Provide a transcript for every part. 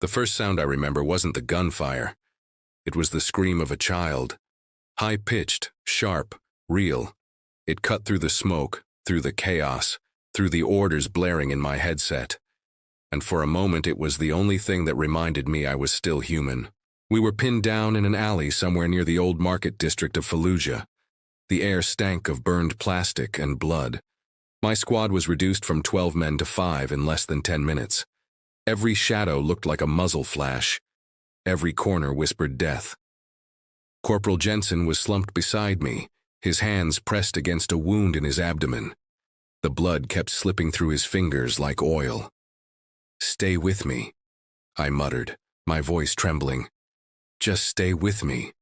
The first sound I remember wasn't the gunfire. It was the scream of a child. High-pitched, sharp, real. It cut through the smoke, through the chaos, through the orders blaring in my headset. And for a moment it was the only thing that reminded me I was still human. We were pinned down in an alley somewhere near the old market district of Fallujah. The air stank of burned plastic and blood. My squad was reduced from 12 men to 5 in less than 10 minutes. Every shadow looked like a muzzle flash. Every corner whispered death. Corporal Jensen was slumped beside me, his hands pressed against a wound in his abdomen. The blood kept slipping through his fingers like oil. "Stay with me," I muttered, my voice trembling. "Just stay with me."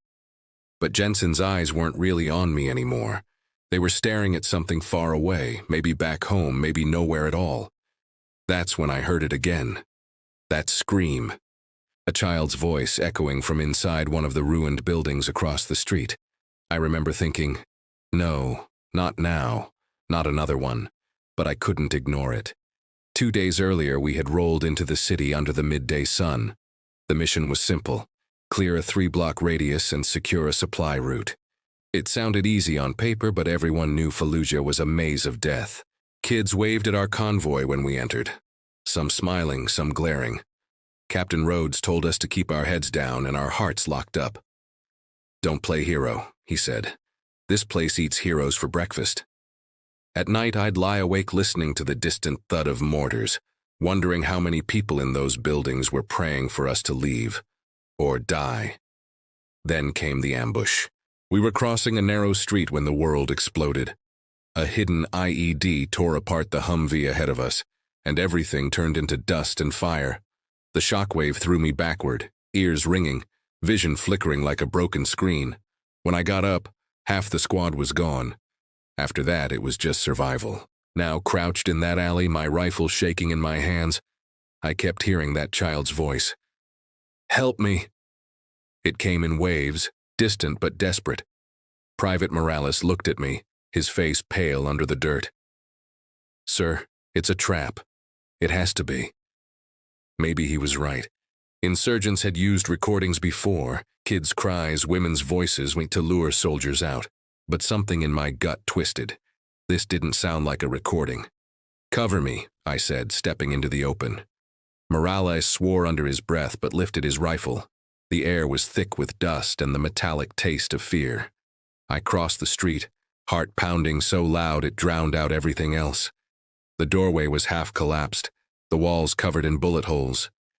But Jensen's eyes weren't really on me anymore. They were staring at something far away, maybe back home, maybe nowhere at all. That's when I heard it again. That scream. A child's voice echoing from inside one of the ruined buildings across the street. I remember thinking, no, not now, not another one. But I couldn't ignore it. 2 days earlier, we had rolled into the city under the midday sun. The mission was simple: clear a 3-block radius and secure a supply route. It sounded easy on paper, but everyone knew Fallujah was a maze of death. Kids waved at our convoy when we entered. Some smiling, some glaring. Captain Rhodes told us to keep our heads down and our hearts locked up. "Don't play hero," he said. "This place eats heroes for breakfast." At night, I'd lie awake listening to the distant thud of mortars, wondering how many people in those buildings were praying for us to leave, or die. Then came the ambush. We were crossing a narrow street when the world exploded. A hidden IED tore apart the Humvee ahead of us, and everything turned into dust and fire. The shockwave threw me backward, ears ringing, vision flickering like a broken screen. When I got up, half the squad was gone. After that, it was just survival. Now, crouched in that alley, my rifle shaking in my hands, I kept hearing that child's voice. "Help me!" It came in waves, distant but desperate. Private Morales looked at me, his face pale under the dirt. "Sir, it's a trap. It has to be." Maybe he was right. Insurgents had used recordings before, kids' cries, women's voices went to lure soldiers out. But something in my gut twisted. This didn't sound like a recording. "Cover me," I said, stepping into the open. Morales swore under his breath but lifted his rifle. The air was thick with dust and the metallic taste of fear. I crossed the street, heart pounding so loud it drowned out everything else. The doorway was half collapsed, the walls covered in bullet holes.